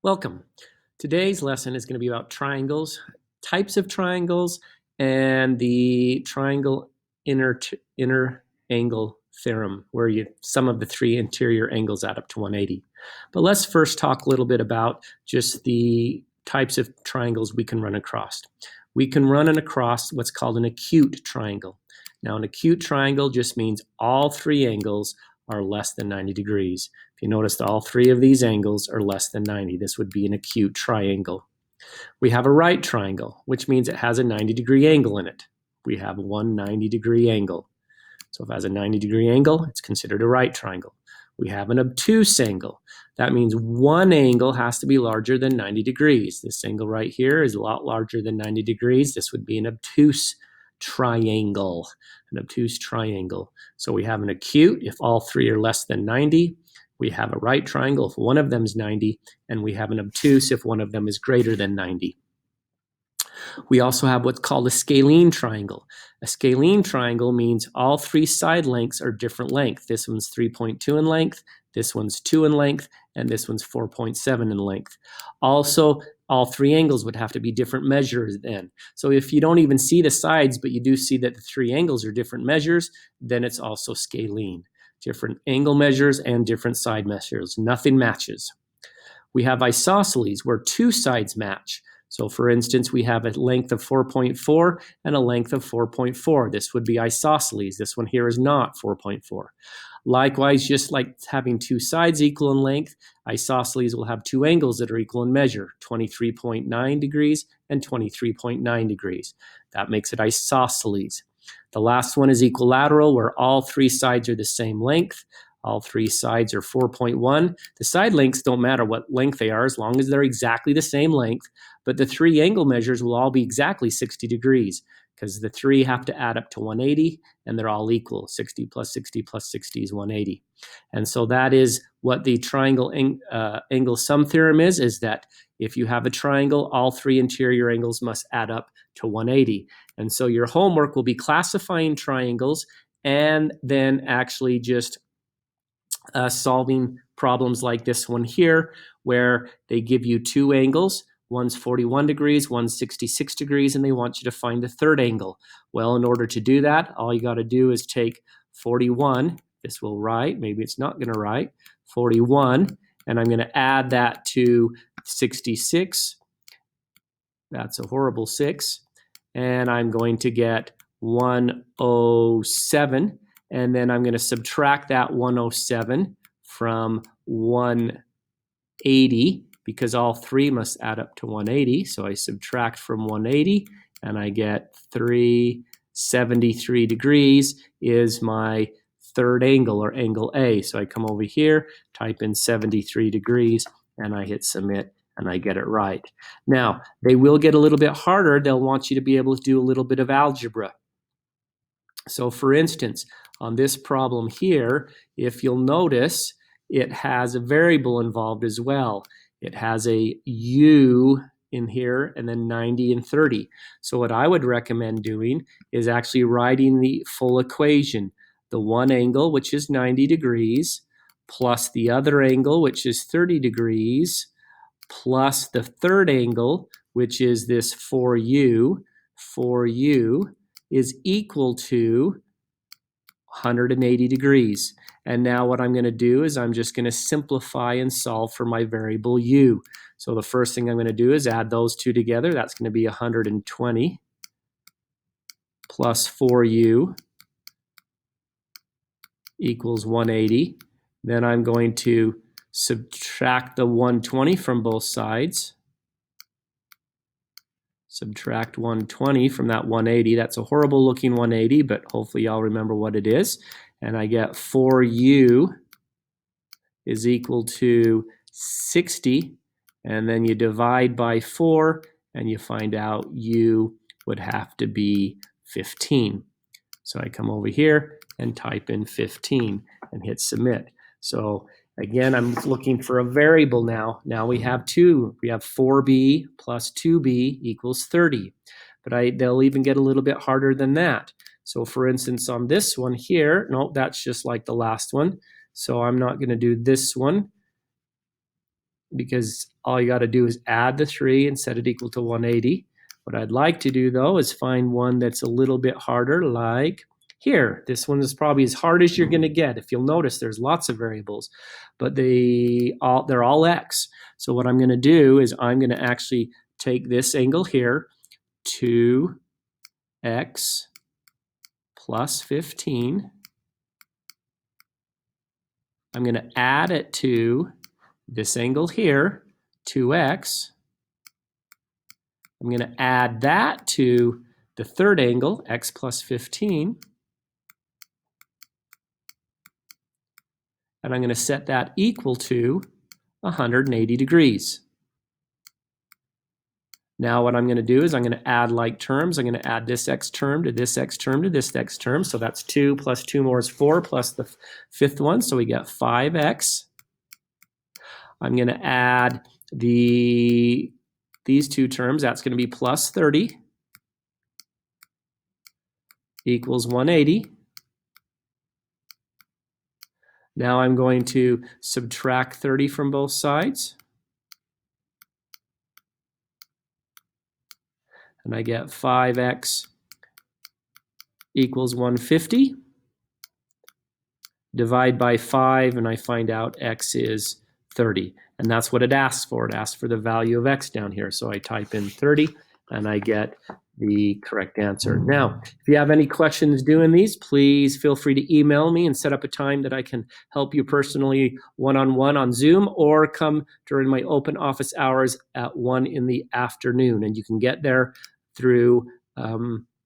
Welcome. Today's lesson is going to be about triangles, types of triangles, and the triangle inner angle theorem, where you sum of the three interior angles add up to 180. But let's first talk a little bit about just the types of triangles we can run across. We can run across what's called an acute triangle. Now, an acute triangle just means all three angles are less than 90 degrees. If you notice that all three of these angles are less than 90, this would be an acute triangle. We have a right triangle, which means it has a 90-degree angle in it. We have one 90-degree angle. So if it has a 90-degree angle, it's considered a right triangle. We have an obtuse angle. That means one angle has to be larger than 90 degrees. This angle right here is a lot larger than 90 degrees. This would be an obtuse triangle, So we have an acute if all three are less than 90. We have a right triangle if one of them is 90, and we have an obtuse if one of them is greater than 90. We also have what's called a scalene triangle. A scalene triangle means all three side lengths are different length. This one's 3.2 in length, this one's 2 in length, and this one's 4.7 in length. Also, all three angles would have to be different measures then. So if you don't even see the sides, but you do see that the three angles are different measures, then it's also scalene. Different angle measures and different side measures. Nothing matches. We have isosceles, where two sides match. So for instance, we have a length of 4.4 and a length of 4.4. This would be isosceles. This one here is not 4.4. Likewise, just like having two sides equal in length, isosceles will have two angles that are equal in measure, 23.9 degrees and 23.9 degrees. That makes it isosceles. The last one is equilateral, where all three sides are the same length. All three sides are 4.1. The side lengths don't matter what length they are as long as they're exactly the same length, but the three angle measures will all be exactly 60 degrees because the three have to add up to 180 and they're all equal. 60 plus 60 plus 60 is 180. And so that is what the triangle angle sum theorem is that if you have a triangle, all three interior angles must add up to 180. And so your homework will be classifying triangles and then actually just solving problems like this one here, where they give you two angles. One's 41 degrees, one's 66 degrees, and they want you to find the third angle. Well, in order to do that, all you got to do is take 41. This will write, maybe it's not going to write, 41, and I'm going to add that to 66. That's a horrible 6. And I'm going to get 107. And then I'm going to subtract that 107 from 180 because all three must add up to 180. So I subtract from 180 and I get 373 degrees is my third angle, or angle A. So I come over here, type in 73 degrees, and I hit submit, and I get it right. Now, they will get a little bit harder. They'll want you to be able to do a little bit of algebra. So for instance, on this problem here, if you'll notice, it has a variable involved as well. It has a u in here and then 90 and 30. So what I would recommend doing is actually writing the full equation. The one angle, which is 90 degrees, plus the other angle, which is 30 degrees, plus the third angle, which is this 4u, is equal to 180 degrees. And now what I'm going to do is I'm just going to simplify and solve for my variable u. So the first thing I'm going to do is add those two together. That's going to be 120 plus 4u equals 180. Then I'm going to subtract the 120 from both sides. Subtract 120 from that 180. That's a horrible looking 180, but hopefully y'all remember what it is. And I get 4u is equal to 60. And then you divide by 4 and you find out u would have to be 15. So I come over here and type in 15 and hit submit. So again, I'm looking for a variable now. Now we have two. We have 4b plus 2b equals 30. But they'll even get a little bit harder than that. So for instance, on this one here, no, that's just like the last one. So I'm not going to do this one. because all you got to do is add the 3 and set it equal to 180. What I'd like to do, though, is find one that's a little bit harder, like here. This one is probably as hard as you're going to get. If you'll notice, there's lots of variables, but they're all x. So what I'm going to do is I'm going to actually take this angle here, 2x plus 15. I'm going to add it to this angle here, 2x. I'm going to add that to the third angle, x plus 15. And I'm going to set that equal to 180 degrees. Now what I'm going to do is I'm going to add like terms. I'm going to add this x term to this x term to this x term. So that's 2 plus 2 more is 4 plus the fifth one. So we get 5x. I'm going to add these two terms. That's going to be plus 30 equals 180. Now I'm going to subtract 30 from both sides. And I get 5x equals 150. Divide by 5, and I find out x is 30. And that's what it asks for. It asks for the value of x down here. So I type in 30, and I get the correct answer. Now, if you have any questions doing these, please feel free to email me and set up a time that I can help you personally one-on-one on Zoom, or come during my open office hours at 1 in the afternoon. And you can get there through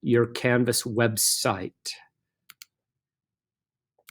your Canvas website.